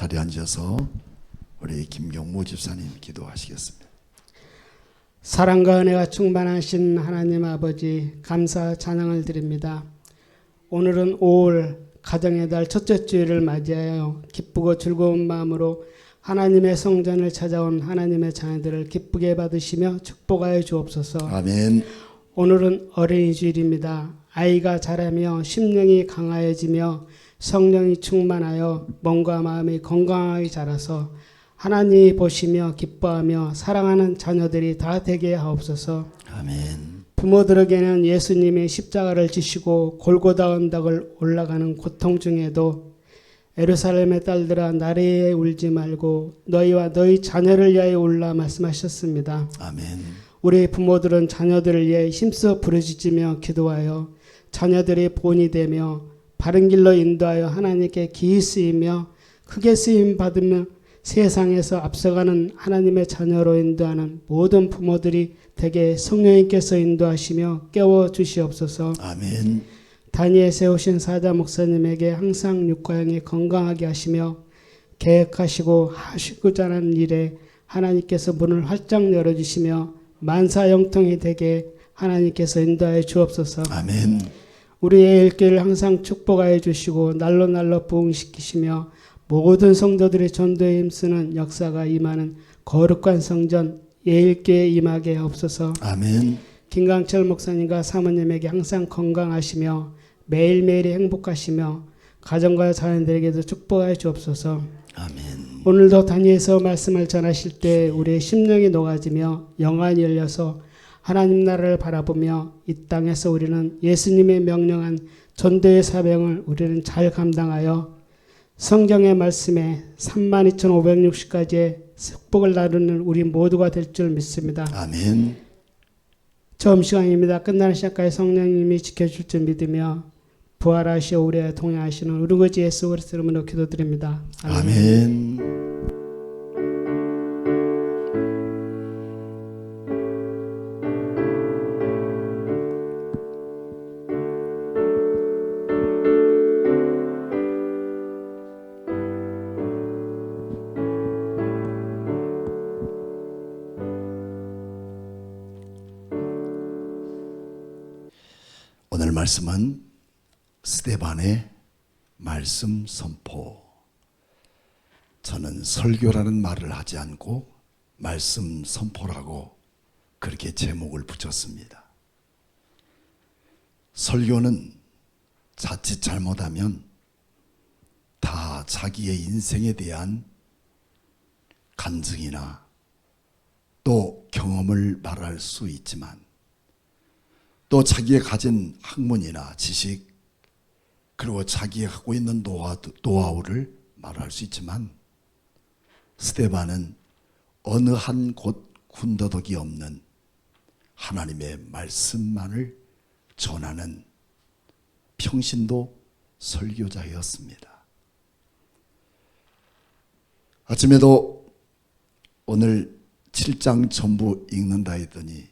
자리에 앉아서 우리 김경무 집사님 기도하시겠습니다. 사랑과 은혜가 충만하신 하나님 아버지, 감사 찬양을 드립니다. 오늘은 5월 가정의 달 첫째 주일을 맞이하여 기쁘고 즐거운 마음으로 하나님의 성전을 찾아온 하나님의 자녀들을 기쁘게 받으시며 축복하여 주옵소서. 아멘. 오늘은 어린이 주일입니다. 아이가 자라며 심령이 강하여지며 성령이 충만하여 몸과 마음이 건강하게 자라서 하나님이 보시며 기뻐하며 사랑하는 자녀들이 다 되게 하옵소서. 아멘. 부모들에게는 예수님이 십자가를 지시고 골고다 언덕을 올라가는 고통 중에도 예루살렘의 딸들아 나를 울지 말고 너희와 너희 자녀를 위하여 울라 말씀하셨습니다. 아멘. 우리 부모들은 자녀들을 위해 힘써 부르짖으며 기도하여 자녀들이 본이 되며 바른 길로 인도하여 하나님께 기이 쓰이며 크게 쓰임 받으며 세상에서 앞서가는 하나님의 자녀로 인도하는 모든 부모들이 되게 성령님께서 인도하시며 깨워 주시옵소서. 아멘. 다니엘 세우신 사자 목사님에게 항상 육과 영이 건강하게 하시며 계획하시고 하시고자 하는 일에 하나님께서 문을 활짝 열어주시며 만사형통이 되게 하나님께서 인도하여 주옵소서. 아멘. 우리의 일기를 항상 축복하여 주시고 날로 날로 부흥시키시며 모든 성도들의 전도에 힘쓰는 역사가 임하는 거룩한 성전 예일교회에 임하게 하옵소서. 아멘. 김강철 목사님과 사모님에게 항상 건강하시며 매일매일이 행복하시며 가정과 자녀들에게도 축복하여 주옵소서. 아멘. 오늘도 다니엘서 말씀을 전하실 때 우리의 심령이 녹아지며 영안이 열려서 하나님 나라를 바라보며 이 땅에서 우리는 예수님의 명령한 전도의 사명을 우리는 잘 감당하여 성경의 말씀에 32,560가지의 축복을 나누는 우리 모두가 될 줄 믿습니다. 아멘. 처음 시간입니다. 끝나는 시간까지 성령님이 지켜줄 줄 믿으며 부활하시어 우리와 동행하시는 우리 구주 예수 그리스도 이름으로 기도드립니다. 아멘. 오늘 말씀은 스데반의 말씀 선포. 저는 설교라는 말을 하지 않고 말씀 선포라고 그렇게 제목을 붙였습니다. 설교는 자칫 잘못하면 다 자기의 인생에 대한 간증이나 또 경험을 말할 수 있지만 또 자기가 가진 학문이나 지식 그리고 자기가 갖고 있는 노하우를 말할 수 있지만 스데반은 어느 한 곳 군더더기 없는 하나님의 말씀만을 전하는 평신도 설교자였습니다. 아침에도 오늘 7장 전부 읽는다 했더니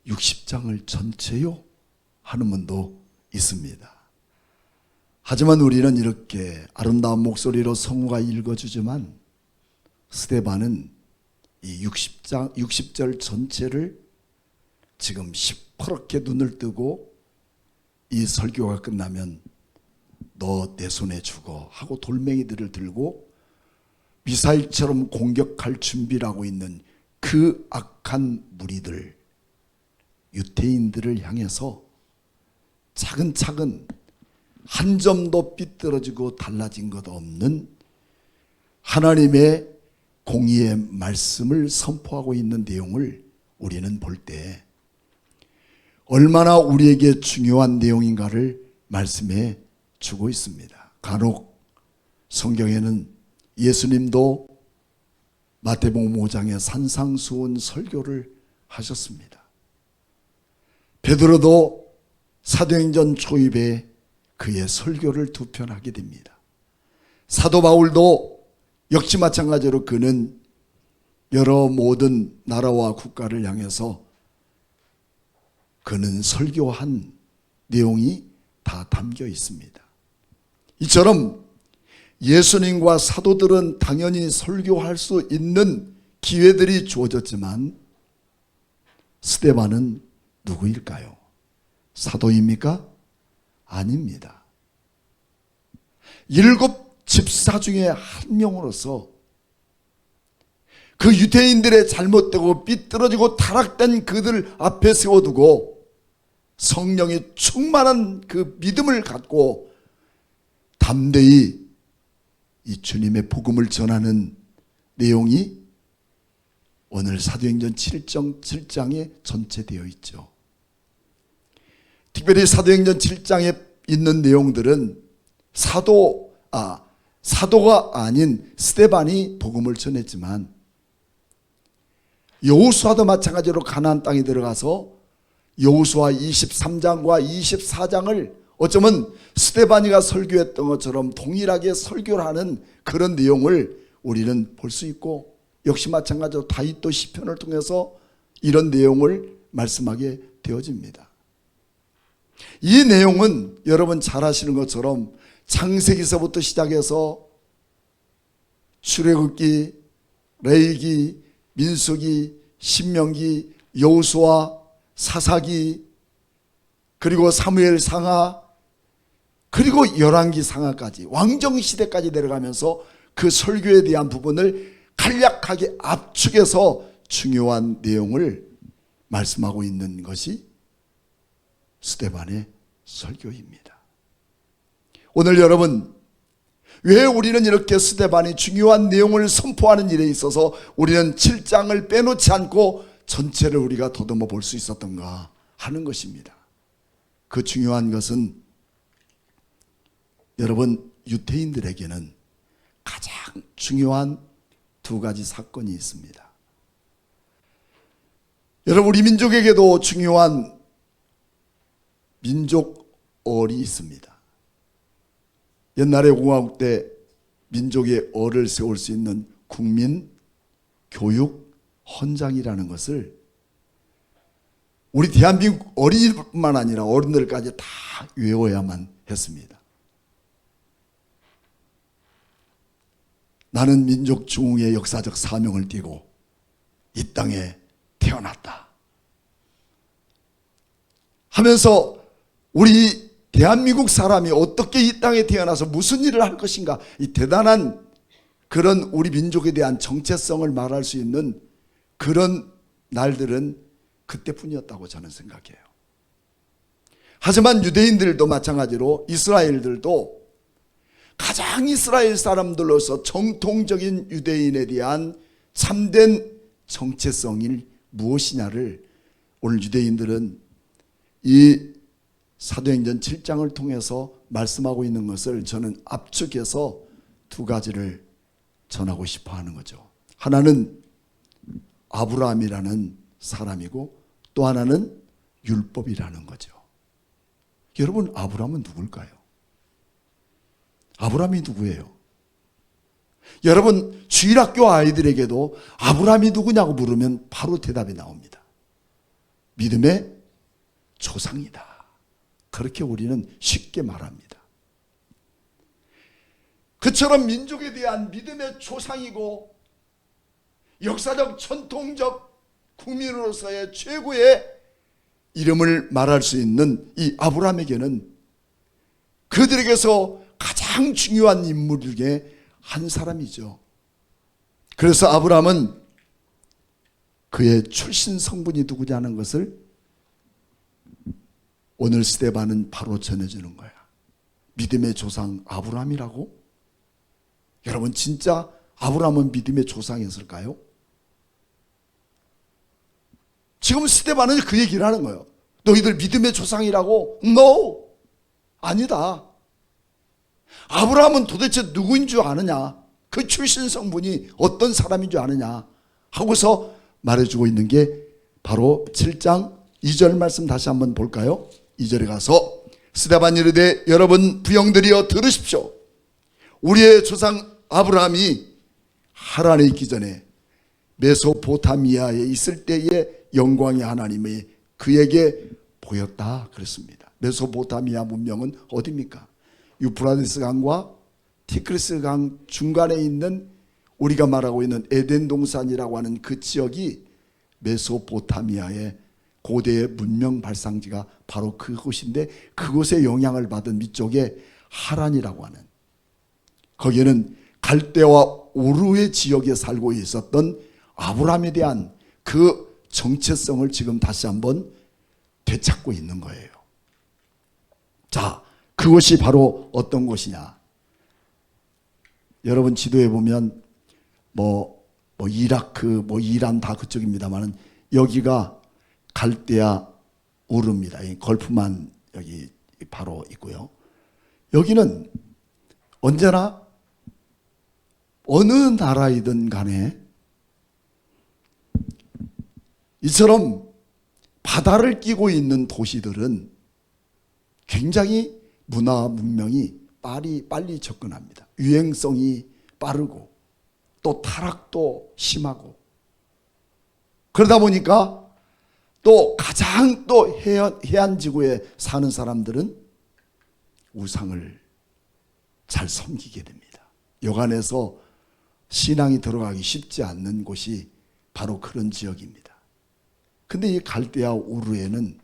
60장을 전체요? 하는 분도 있습니다. 하지만 우리는 이렇게 아름다운 목소리로 성우가 읽어주지만 스데반은 이 60절 전체를 지금 시퍼렇게 눈을 뜨고 이 설교가 끝나면 너 내 손에 죽어 하고 돌멩이들을 들고 미사일처럼 공격할 준비를 하고 있는 그 악한 무리들 유대인들을 향해서 차근차근 한 점도 삐뚤어지고 달라진 것 없는 하나님의 공의의 말씀을 선포하고 있는 내용을 우리는 볼 때 얼마나 우리에게 중요한 내용인가를 말씀해 주고 있습니다. 간혹 성경에는 예수님도 마태복음 5장의 산상수훈 설교를 하셨습니다. 베드로도 사도행전 초입에 그의 설교를 두 편 하게 됩니다. 사도 바울도 역시 마찬가지로 그는 여러 모든 나라와 국가를 향해서 그는 설교한 내용이 다 담겨 있습니다. 이처럼 예수님과 사도들은 당연히 설교할 수 있는 기회들이 주어졌지만 스데반은 누구일까요? 사도입니까? 아닙니다. 7 집사 중에 한 명으로서 그 유대인들의 잘못되고 삐뚤어지고 타락된 그들 앞에 세워두고 성령이 충만한 그 믿음을 갖고 담대히 이 주님의 복음을 전하는 내용이 오늘 사도행전 7장에 전체되어 있죠. 특별히 사도행전 7장에 있는 내용들은 사도가 아닌 스데반이 복음을 전했지만 여호수아도 마찬가지로 가나안 땅에 들어가서 여호수아 23장과 24장을 어쩌면 스데반이가 설교했던 것처럼 동일하게 설교를 하는 그런 내용을 우리는 볼 수 있고, 역시 마찬가지로 다윗도 시편을 통해서 이런 내용을 말씀하게 되어집니다. 이 내용은 여러분 잘 아시는 것처럼 창세기서부터 시작해서 출애굽기, 레위기, 민수기, 신명기, 여호수아, 사사기, 그리고 사무엘 상하, 그리고 열왕기 상하까지 왕정시대까지 내려가면서 그 설교에 대한 부분을 간략하게 압축해서 중요한 내용을 말씀하고 있는 것이 스데반의 설교입니다. 오늘 여러분, 왜 우리는 이렇게 스데반이 중요한 내용을 선포하는 일에 있어서 우리는 7장을 빼놓지 않고 전체를 우리가 더듬어 볼 수 있었던가 하는 것입니다. 그 중요한 것은 여러분, 유대인들에게는 가장 중요한 2가지 사건이 있습니다. 여러분, 우리 민족에게도 중요한 민족얼이 있습니다. 옛날에 공화국 때 민족의 얼을 세울 수 있는 국민 교육 헌장이라는 것을 우리 대한민국 어린이뿐만 아니라 어른들까지 다 외워야만 했습니다. 나는 민족 중흥의 역사적 사명을 띠고 이 땅에 태어났다 하면서 우리 대한민국 사람이 어떻게 이 땅에 태어나서 무슨 일을 할 것인가, 이 대단한 그런 우리 민족에 대한 정체성을 말할 수 있는 그런 날들은 그때뿐이었다고 저는 생각해요. 하지만 유대인들도 마찬가지로 이스라엘들도 가장 이스라엘 사람들로서 정통적인 유대인에 대한 참된 정체성이 무엇이냐를 오늘 유대인들은 이 사도행전 7장을 통해서 말씀하고 있는 것을 저는 압축해서 2가지를 전하고 싶어 하는 거죠. 하나는 아브라함이라는 사람이고 또 하나는 율법이라는 거죠. 여러분, 아브라함은 누굴까요? 아브라함이 누구예요? 여러분, 주일학교 아이들에게도 아브라함이 누구냐고 물으면 바로 대답이 나옵니다. 믿음의 조상이다. 그렇게 우리는 쉽게 말합니다. 그처럼 민족에 대한 믿음의 조상이고 역사적 전통적 국민으로서의 최고의 이름을 말할 수 있는 이 아브라함에게는 그들에게서 가장 중요한 인물 중에 한 사람이죠. 그래서 아브라함은 그의 출신 성분이 누구냐는 것을 오늘 스데반은 바로 전해주는 거야. 믿음의 조상 아브라함이라고? 여러분, 진짜 아브라함은 믿음의 조상이었을까요? 지금 스데반은 그 얘기를 하는 거예요. 너희들 믿음의 조상이라고? No! 아니다. 아브라함은 도대체 누구인 줄 아느냐? 그 출신 성분이 어떤 사람인 줄 아느냐? 하고서 말해주고 있는 게 바로 7장 2절 말씀 다시 한번 볼까요? 2절에 가서 스데반 이르되 여러분 부형들이여 들으십시오. 우리의 조상 아브라함이 하란에 있기 전에 메소포타미아에 있을 때의 영광의 하나님이 그에게 보였다 그랬습니다. 메소포타미아 문명은 어디입니까? 유프라디스 강과 티그리스 강 중간에 있는 우리가 말하고 있는 에덴 동산이라고 하는 그 지역이 메소포타미아의 고대의 문명 발상지가 바로 그곳인데, 그곳에 영향을 받은 밑쪽에 하란이라고 하는, 거기에는 갈대와 우르의 지역에 살고 있었던 아브라함에 대한 그 정체성을 지금 다시 한번 되찾고 있는 거예요. 자, 그것이 바로 어떤 곳이냐? 여러분 지도에 보면 이라크, 이란 다 그쪽입니다만은 여기가 갈대아 우르입니다. 이 걸프만 여기 바로 있고요. 여기는 언제나 어느 나라이든 간에 이처럼 바다를 끼고 있는 도시들은 굉장히 문화 문명이 빨리 접근합니다. 유행성이 빠르고 또 타락도 심하고, 그러다 보니까 또 가장 또 해안 지구에 사는 사람들은 우상을 잘 섬기게 됩니다. 여간에서 신앙이 들어가기 쉽지 않는 곳이 바로 그런 지역입니다. 근데 이 갈대아 우르에는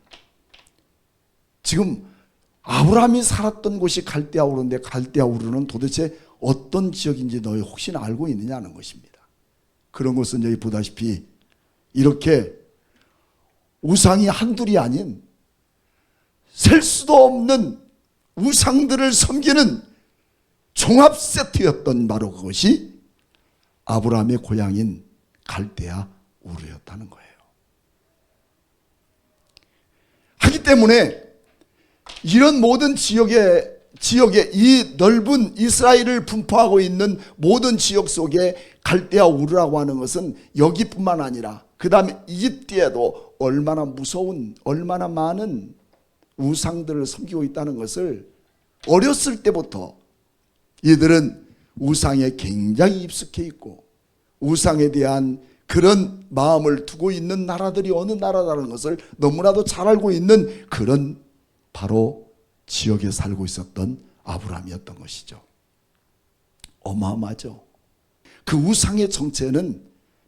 지금 아브라함이 살았던 곳이 갈대아 우르인데, 갈대아 우르는 도대체 어떤 지역인지 너희 혹시나 알고 있느냐는 것입니다. 그런 것은 여기 보다시피 이렇게 우상이 한둘이 아닌 셀 수도 없는 우상들을 섬기는 종합 세트였던 바로 그것이 아브라함의 고향인 갈대아 우르였다는 거예요. 하기 때문에 이런 모든 지역에 이 넓은 이스라엘을 분포하고 있는 모든 지역 속에 갈대아 우르라고 하는 것은 여기뿐만 아니라 그 다음에 이집트에도 얼마나 무서운, 얼마나 많은 우상들을 섬기고 있다는 것을 어렸을 때부터 이들은 우상에 굉장히 익숙해 있고, 우상에 대한 그런 마음을 두고 있는 나라들이 어느 나라라는 것을 너무나도 잘 알고 있는 그런 바로 지역에 살고 있었던 아브라함이었던 것이죠. 어마어마하죠. 그 우상의 정체는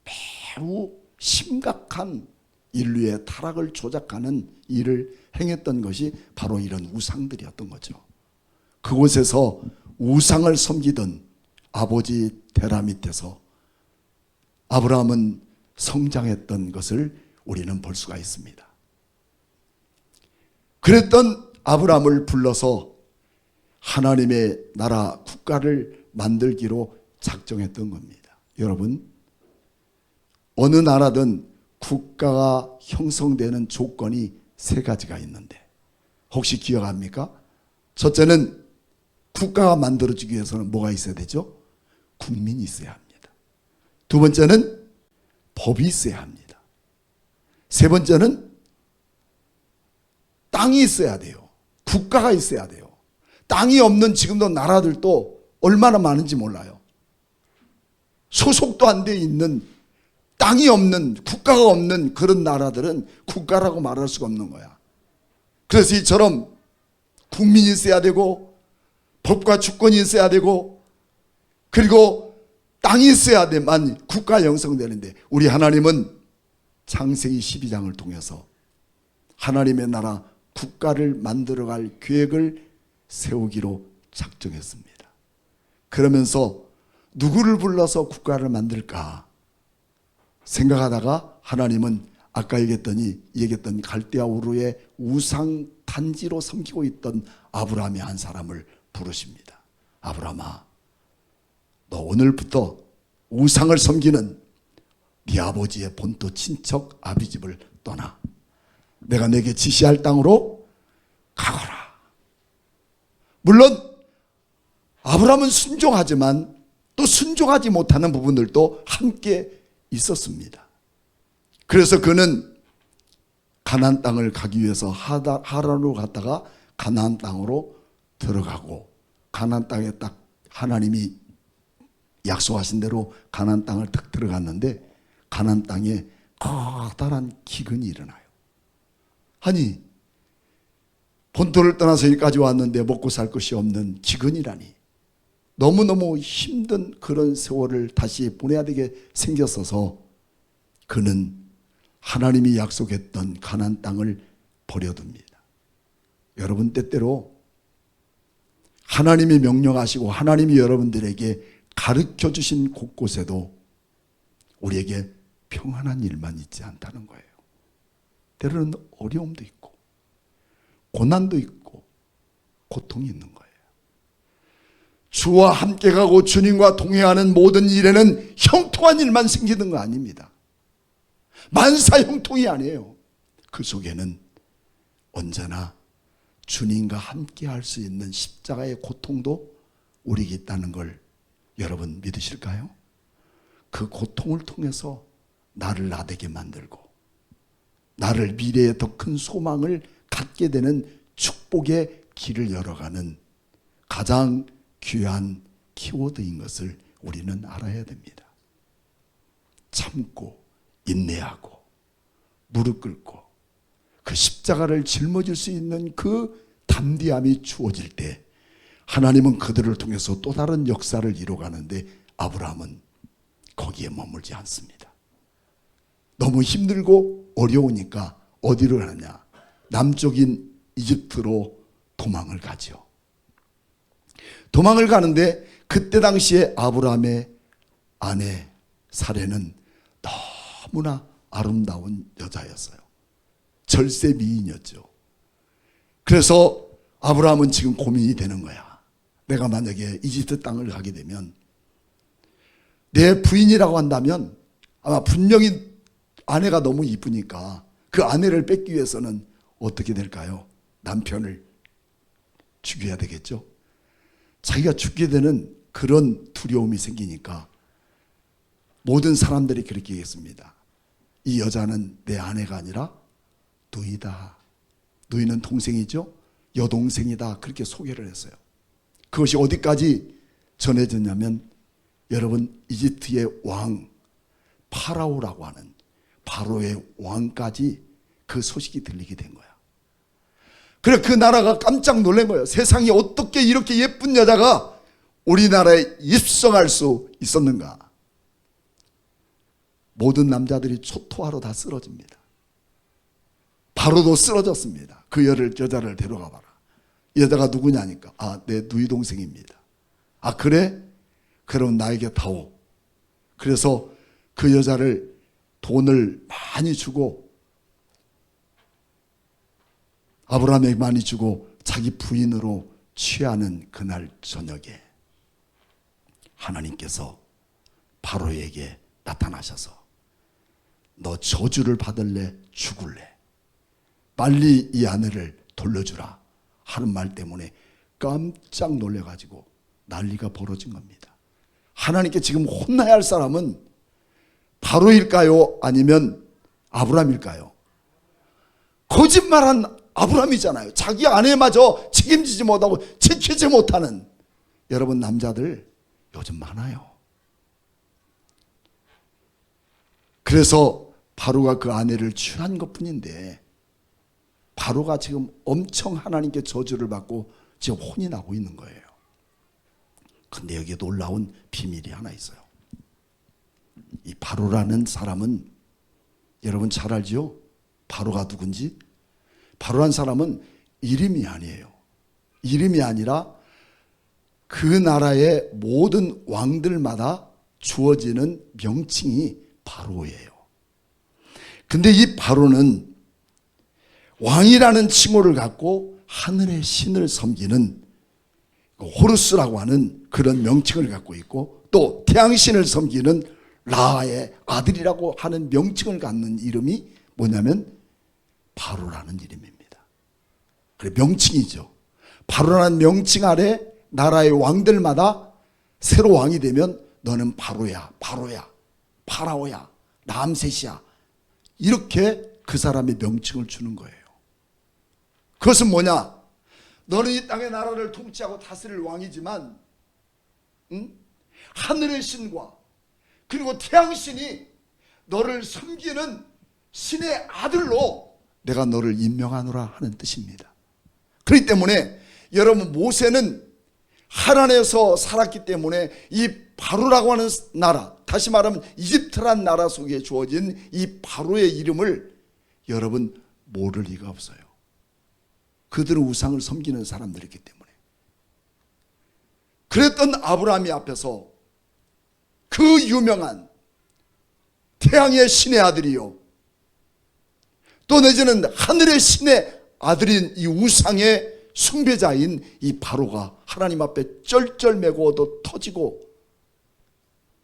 매우 심각한 인류의 타락을 조작하는 일을 행했던 것이 바로 이런 우상들이었던 거죠. 그곳에서 우상을 섬기던 아버지 테라 밑에서 아브라함은 성장했던 것을 우리는 볼 수가 있습니다. 그랬던 아브라함을 불러서 하나님의 나라 국가를 만들기로 작정했던 겁니다. 여러분, 어느 나라든 국가가 형성되는 조건이 세 가지가 있는데 혹시 기억합니까? 첫째는 국가가 만들어지기 위해서는 뭐가 있어야 되죠? 국민이 있어야 합니다. 두 번째는 법이 있어야 합니다. 세 번째는 땅이 있어야 돼요. 국가가 있어야 돼요. 땅이 없는 지금도 나라들도 얼마나 많은지 몰라요. 소속도 안 돼 있는, 땅이 없는, 국가가 없는 그런 나라들은 국가라고 말할 수가 없는 거야. 그래서 이처럼 국민이 있어야 되고 법과 주권이 있어야 되고 그리고 땅이 있어야 돼만 국가 형성되는데, 우리 하나님은 창세기 12장을 통해서 하나님의 나라 국가를 만들어갈 계획을 세우기로 작정했습니다. 그러면서 누구를 불러서 국가를 만들까 생각하다가 하나님은 아까 얘기했던 갈대아 우르의 우상 단지로 섬기고 있던 아브라함의 한 사람을 부르십니다. 아브라함아, 너 오늘부터 우상을 섬기는 네 아버지의 본토 친척 아비집을 떠나 내가 내게 지시할 땅으로 가거라. 물론 아브라함은 순종하지만 또 순종하지 못하는 부분들도 함께 있었습니다. 그래서 그는 가나안 땅을 가기 위해서 하란으로 갔다가 가나안 땅으로 들어가고, 가나안 땅에 딱 하나님이 약속하신 대로 가나안 땅을 딱 들어갔는데 가나안 땅에 커다란 기근이 일어나요. 아니, 본토를 떠나서 여기까지 왔는데 먹고 살 것이 없는 기근이라니. 너무너무 힘든 그런 세월을 다시 보내야 되게 생겼어서 그는 하나님이 약속했던 가나안 땅을 버려둡니다. 여러분, 때때로 하나님이 명령하시고 하나님이 여러분들에게 가르쳐 주신 곳곳에도 우리에게 평안한 일만 있지 않다는 거예요. 때로는 어려움도 있고 고난도 있고 고통이 있는 거예요. 주와 함께 가고 주님과 동행하는 모든 일에는 형통한 일만 생기는 거 아닙니다. 만사 형통이 아니에요. 그 속에는 언제나 주님과 함께 할 수 있는 십자가의 고통도 우리에게 있다는 걸 여러분 믿으실까요? 그 고통을 통해서 나를 나되게 만들고 나를 미래에 더 큰 소망을 갖게 되는 축복의 길을 열어가는 가장 귀한 키워드인 것을 우리는 알아야 됩니다. 참고 인내하고 무릎 꿇고 그 십자가를 짊어질 수 있는 그 담대함이 주어질 때 하나님은 그들을 통해서 또 다른 역사를 이루어가는데 아브라함은 거기에 머물지 않습니다. 너무 힘들고 어려우니까 어디로 가느냐? 남쪽인 이집트로 도망을 가죠. 도망을 가는데 그때 당시에 아브라함의 아내 사레는 너무나 아름다운 여자였어요. 절세 미인이었죠. 그래서 아브라함은 지금 고민이 되는 거야. 내가 만약에 이집트 땅을 가게 되면 내 부인이라고 한다면 아마 분명히 아내가 너무 이쁘니까 그 아내를 뺏기 위해서는 어떻게 될까요? 남편을 죽여야 되겠죠. 자기가 죽게 되는 그런 두려움이 생기니까 모든 사람들이 그렇게 얘기했습니다. 이 여자는 내 아내가 아니라 누이다. 누이는 동생이죠. 여동생이다. 그렇게 소개를 했어요. 그것이 어디까지 전해졌냐면 여러분 이집트의 왕 파라오라고 하는 바로의 왕까지 그 소식이 들리게 된 거야. 그래 그 나라가 깜짝 놀란 거예요. 세상에 어떻게 이렇게 예쁜 여자가 우리나라에 입성할 수 있었는가. 모든 남자들이 초토화로 다 쓰러집니다. 바로도 쓰러졌습니다. 그 여자를 데려가 봐라. 이 여자가 누구냐니까 내 누이 동생입니다. 그래? 그럼 나에게 다오. 그래서 그 여자를 돈을 많이 주고 아브라함에게 많이 주고 자기 부인으로 취하는 그날 저녁에 하나님께서 바로에게 나타나셔서 너 저주를 받을래 죽을래 빨리 이 아내를 돌려주라 하는 말 때문에 깜짝 놀래가지고 난리가 벌어진 겁니다. 하나님께 지금 혼나야 할 사람은 바로일까요? 아니면 아브라함일까요? 거짓말한 아브라함이잖아요. 자기 아내마저 책임지지 못하고 지키지 못하는 여러분 남자들 요즘 많아요. 그래서 바로가 그 아내를 취한 것뿐인데 바로가 지금 엄청 하나님께 저주를 받고 지금 혼이 나고 있는 거예요. 근데 여기에 놀라운 비밀이 하나 있어요. 이 바로라는 사람은 여러분 잘 알죠? 바로가 누군지? 바로란 사람은 이름이 아니에요. 이름이 아니라 그 나라의 모든 왕들마다 주어지는 명칭이 바로예요. 근데 이 바로는 왕이라는 칭호를 갖고 하늘의 신을 섬기는 호루스라고 하는 그런 명칭을 갖고 있고 또 태양신을 섬기는 라의 아들이라고 하는 명칭을 갖는 이름이 뭐냐면 바로라는 이름입니다. 그래 명칭이죠. 바로라는 명칭 아래 나라의 왕들마다 새로 왕이 되면 너는 바로야, 바로야, 파라오야, 람셋이야 이렇게 그 사람의 명칭을 주는 거예요. 그것은 뭐냐? 너는 이 땅의 나라를 통치하고 다스릴 왕이지만 하늘의 신과 그리고 태양신이 너를 섬기는 신의 아들로 내가 너를 임명하노라 하는 뜻입니다. 그렇기 때문에 여러분 모세는 하란에서 살았기 때문에 이 바로라고 하는 나라, 다시 말하면 이집트란 나라 속에 주어진 이 바로의 이름을 여러분 모를 리가 없어요. 그들은 우상을 섬기는 사람들이기 때문에. 그랬던 아브라함이 앞에서 그 유명한 태양의 신의 아들이요, 또 내지는 하늘의 신의 아들인 이 우상의 숭배자인 이 바로가 하나님 앞에 쩔쩔매고 얻어 터지고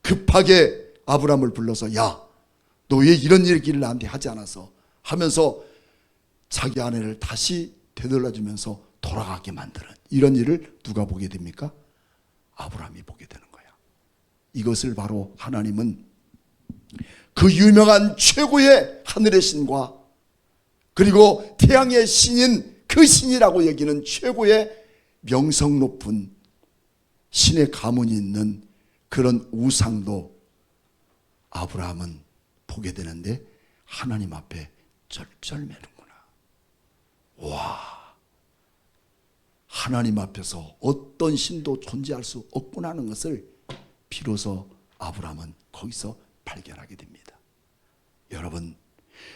급하게 아브라함을 불러서, 야, 너 왜 이런 얘기를 나한테 하지 않아서 하면서 자기 아내를 다시 되돌려주면서 돌아가게 만드는 이런 일을 누가 보게 됩니까? 아브라함이 보게 되는 거야. 이것을 바로 하나님은 그 유명한 최고의 하늘의 신과 그리고 태양의 신인 그 신이라고 여기는 최고의 명성 높은 신의 가문이 있는 그런 우상도 아브라함은 보게 되는데 하나님 앞에 쩔쩔매는구나. 와, 하나님 앞에서 어떤 신도 존재할 수 없구나 하는 것을 비로소 아브라함은 거기서 발견하게 됩니다. 여러분,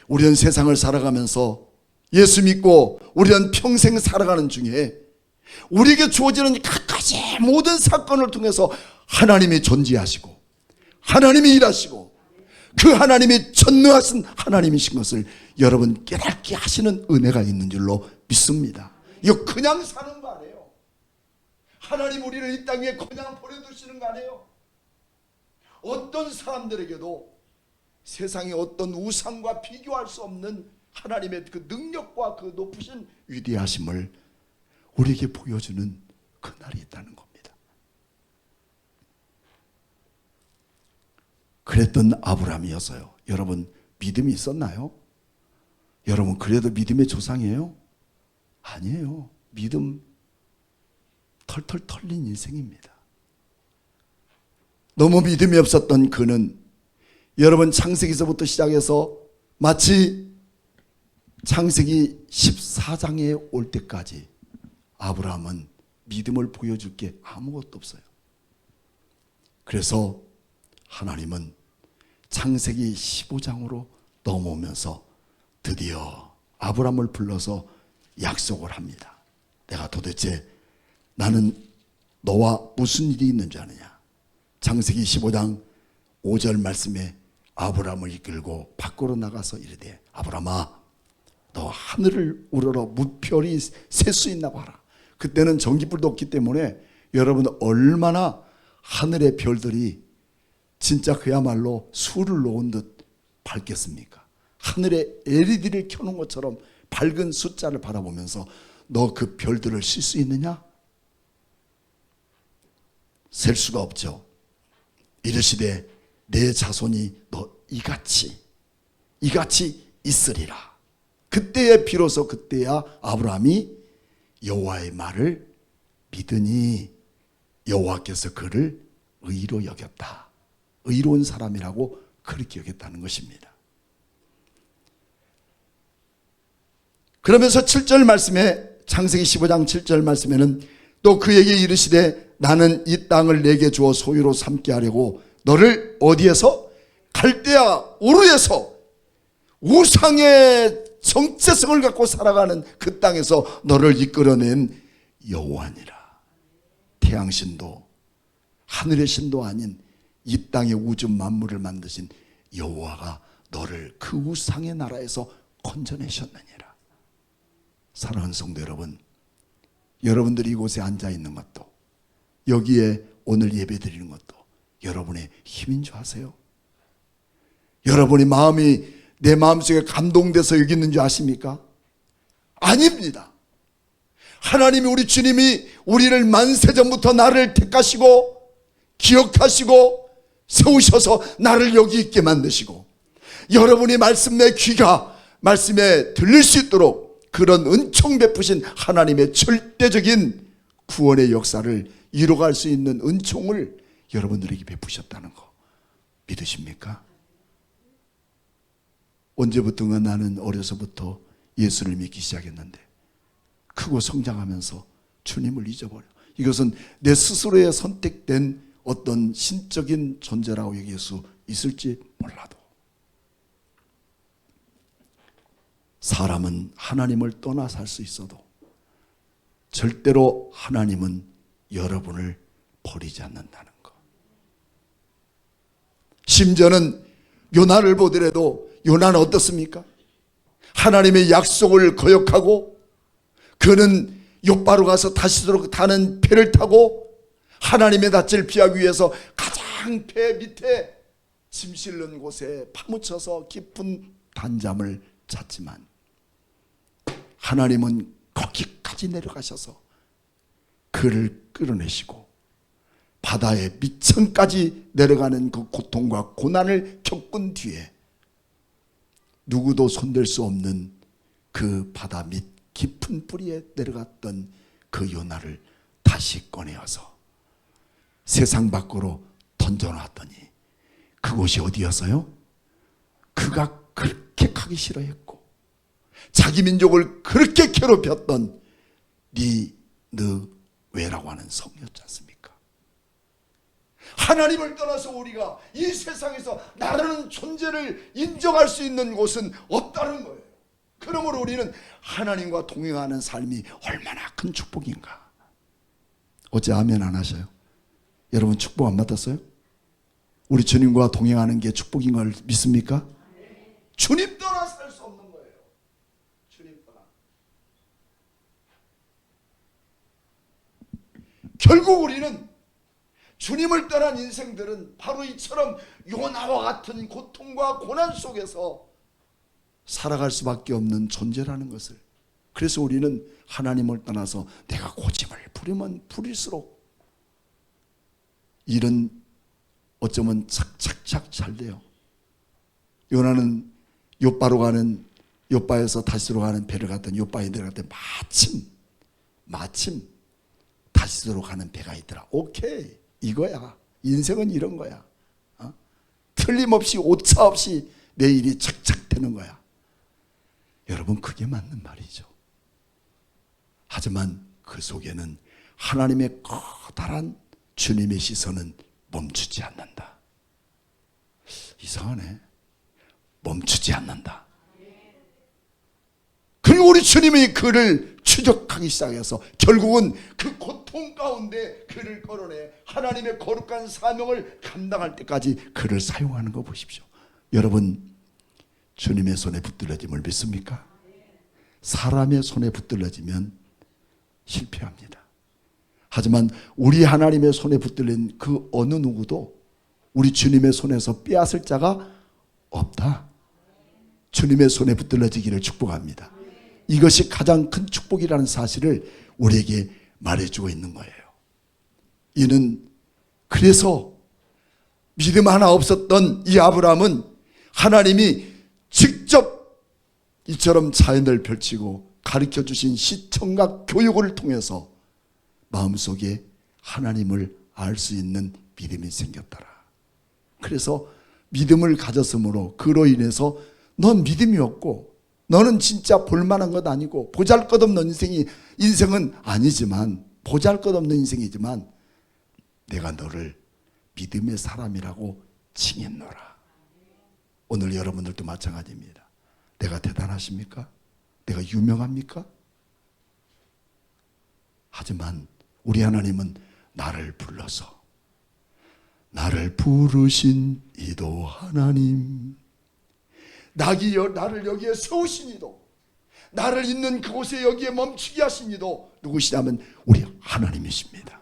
우리는 세상을 살아가면서 예수 믿고 우리는 평생 살아가는 중에 우리에게 주어지는 각가지 모든 사건을 통해서 하나님이 존재하시고 하나님이 일하시고 그 하나님이 전능하신 하나님이신 것을 여러분 깨닫게 하시는 은혜가 있는 줄로 믿습니다. 이거 그냥 사는 거 아니에요. 하나님 우리를 이 땅에 그냥 보내두시는 거 아니에요. 어떤 사람들에게도 세상의 어떤 우상과 비교할 수 없는 하나님의 그 능력과 그 높으신 위대하심을 우리에게 보여주는 그날이 있다는 겁니다. 그랬던 아브라함이었어요. 여러분, 믿음이 있었나요? 여러분, 그래도 믿음의 조상이에요? 아니에요. 믿음 털털 털린 인생입니다. 너무 믿음이 없었던 그는 여러분 창세기서부터 시작해서 마치 창세기 14장에 올 때까지 아브라함은 믿음을 보여줄 게 아무것도 없어요. 그래서 하나님은 창세기 15장으로 넘어오면서 드디어 아브라함을 불러서 약속을 합니다. 내가 도대체 나는 너와 무슨 일이 있는 줄 아느냐. 창세기 15장 5절 말씀에 아브라함을 이끌고 밖으로 나가서 이르되, 아브라함아, 너 하늘을 우러러 무별이 셀 수 있나 봐라. 그때는 전기불도 없기 때문에 여러분 얼마나 하늘의 별들이 진짜 그야말로 술을 놓은 듯 밝겠습니까? 하늘에 LED를 켜놓은 것처럼 밝은 숫자를 바라보면서 너 그 별들을 셀 수 있느냐? 셀 수가 없죠. 이르시되 내 자손이 너 이같이 있으리라. 그때에 비로소 그때야 아브라함이 여호와의 말을 믿으니 여호와께서 그를 의로 여겼다. 의로운 사람이라고 그렇게 여겼다는 것입니다. 그러면서 7절 말씀에 창세기 15장 7절 말씀에는 또 그에게 이르시되 나는 이 땅을 내게 주어 소유로 삼게 하려고 너를 어디에서? 갈대아 우르에서 우상의 정체성을 갖고 살아가는 그 땅에서 너를 이끌어낸 여호와니라. 태양신도 하늘의 신도 아닌 이 땅의 우주 만물을 만드신 여호와가 너를 그 우상의 나라에서 건져내셨느니라. 사랑하는 성도 여러분, 여러분들이 이곳에 앉아 있는 것도 여기에 오늘 예배 드리는 것도 여러분의 힘인 줄 아세요? 여러분의 마음이 내 마음속에 감동돼서 여기 있는 줄 아십니까? 아닙니다. 하나님이 우리 주님이 우리를 만세전부터 나를 택하시고 기억하시고 세우셔서 나를 여기 있게 만드시고 여러분이 말씀 내 귀가 말씀에 들릴 수 있도록 그런 은총 베푸신 하나님의 절대적인 구원의 역사를 이뤄갈 수 있는 은총을 여러분들에게 베푸셨다는 거 믿으십니까? 언제부턴가 나는 어려서부터 예수를 믿기 시작했는데 크고 성장하면서 주님을 잊어버려. 이것은 내 스스로의 선택된 어떤 신적인 존재라고 얘기할 수 있을지 몰라도 사람은 하나님을 떠나 살 수 있어도 절대로 하나님은 여러분을 버리지 않는다는 것. 심지어는 요나를 보더라도 요나는 어떻습니까? 하나님의 약속을 거역하고 그는 욥바로 가서 다시도록 타는 배를 타고 하나님의 낯을 피하기 위해서 가장 배 밑에 짐 실는 곳에 파묻혀서 깊은 단잠을 잤지만 하나님은 거기까지 내려가셔서 그를 끌어내시고 바다의 밑층까지 내려가는 그 고통과 고난을 겪은 뒤에 누구도 손댈 수 없는 그 바다 밑 깊은 뿌리에 내려갔던 그 요나를 다시 꺼내어서 세상 밖으로 던져놨더니 그곳이 어디였어요? 그가 그렇게 가기 싫어했고 자기 민족을 그렇게 괴롭혔던 니느웨라고 하는 성이었지 않습니까? 하나님을 떠나서 우리가 이 세상에서 나라는 존재를 인정할 수 있는 곳은 없다는 거예요. 그러므로 우리는 하나님과 동행하는 삶이 얼마나 큰 축복인가. 어째 아멘 안 하셔요? 여러분 축복 안 받았어요? 우리 주님과 동행하는 게 축복인 걸 믿습니까? 주님 떠나 살 수 없는 거예요. 주님 떠나. 결국 우리는 주님을 떠난 인생들은 바로 이처럼 요나와 같은 고통과 고난 속에서 살아갈 수밖에 없는 존재라는 것을. 그래서 우리는 하나님을 떠나서 내가 고집을 부리면 부릴수록 일은 어쩌면 착착착 잘 돼요. 요나는 욥바로 가는, 욥바에서 다시로 가는 배를 갔더니 욥바에 내려갈 때 마침 다시로 가는 배가 있더라. 오케이, 이거야. 인생은 이런 거야. 틀림없이 오차 없이 내 일이 착착 되는 거야. 여러분 그게 맞는 말이죠. 하지만 그 속에는 하나님의 커다란 주님의 시선은 멈추지 않는다. 이상하네. 멈추지 않는다. 그리고 우리 주님이 그를 추적하기 시작해서 결국은 그 고통 가운데 그를 끌어내 하나님의 거룩한 사명을 감당할 때까지 그를 사용하는 거 보십시오. 여러분 주님의 손에 붙들려짐을 믿습니까? 사람의 손에 붙들려지면 실패합니다. 하지만 우리 하나님의 손에 붙들린 그 어느 누구도 우리 주님의 손에서 빼앗을 자가 없다. 주님의 손에 붙들려지기를 축복합니다. 이것이 가장 큰 축복이라는 사실을 우리에게 말해주고 있는 거예요. 이는 그래서 믿음 하나 없었던 이 아브라함은 하나님이 직접 이처럼 자연을 펼치고 가르쳐 주신 시청각 교육을 통해서 마음속에 하나님을 알 수 있는 믿음이 생겼더라. 그래서 믿음을 가졌으므로 그로 인해서 넌 믿음이 없고 너는 진짜 볼만한 것 아니고 보잘것없는 인생은 아니지만 보잘것없는 인생이지만 내가 너를 믿음의 사람이라고 칭했노라. 오늘 여러분들도 마찬가지입니다. 내가 대단하십니까? 내가 유명합니까? 하지만 우리 하나님은 나를 불러서 나를 부르신 이도 하나님, 나를 여기에 세우신 이도, 나를 있는 그곳에 여기에 멈추게 하신 이도 누구시냐면 우리 하나님이십니다.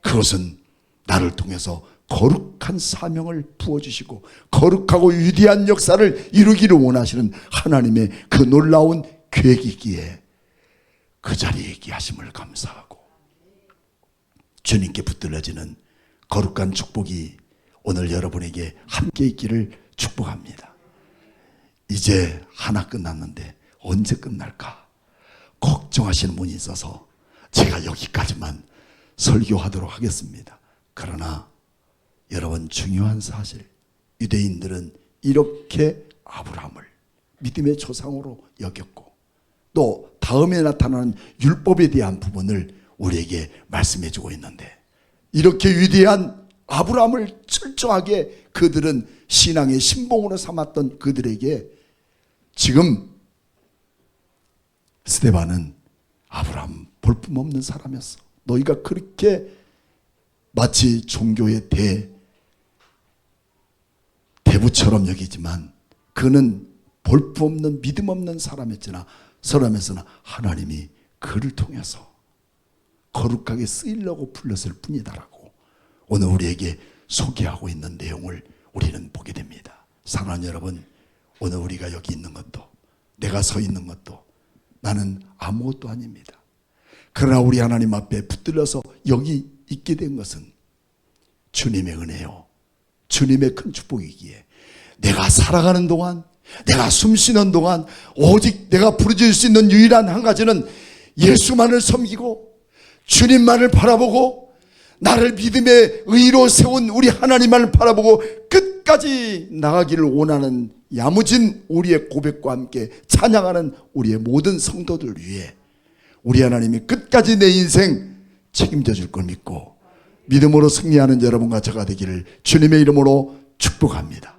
그것은 나를 통해서 거룩한 사명을 부어주시고 거룩하고 위대한 역사를 이루기를 원하시는 하나님의 그 놀라운 계획이기에 그 자리에 있게 하심을 감사하고 주님께 붙들려지는 거룩한 축복이 오늘 여러분에게 함께 있기를 축복합니다. 이제 하나 끝났는데 언제 끝날까 걱정하시는 분이 있어서 제가 여기까지만 설교하도록 하겠습니다. 그러나 여러분 중요한 사실, 유대인들은 이렇게 아브라함을 믿음의 조상으로 여겼고 또 다음에 나타나는 율법에 대한 부분을 우리에게 말씀해 주고 있는데, 이렇게 위대한 아브라함을 철저하게 그들은 신앙의 신봉으로 삼았던 그들에게 지금 스데반은 아브라함 볼품없는 사람이었어. 너희가 그렇게 마치 종교의 대부처럼 여기지만 그는 볼품없는 믿음 없는 사람이었으나 하나님이 그를 통해서 거룩하게 쓰이려고 불렀을 뿐이다라고 오늘 우리에게 소개하고 있는 내용을 우리는 보게 됩니다. 사랑하는 여러분, 오늘 우리가 여기 있는 것도, 내가 서 있는 것도 나는 아무것도 아닙니다. 그러나 우리 하나님 앞에 붙들려서 여기 있게 된 것은 주님의 은혜요, 주님의 큰 축복이기에 내가 살아가는 동안, 내가 숨쉬는 동안 오직 내가 부르짖을 수 있는 유일한 한 가지는 예수만을 섬기고 주님만을 바라보고 나를 믿음의 의로 세운 우리 하나님만을 바라보고 끝까지 나가기를 원하는 야무진 우리의 고백과 함께 찬양하는 우리의 모든 성도들 위해 우리 하나님이 끝까지 내 인생 책임져 줄 걸 믿고 믿음으로 승리하는 여러분과 저가 되기를 주님의 이름으로 축복합니다.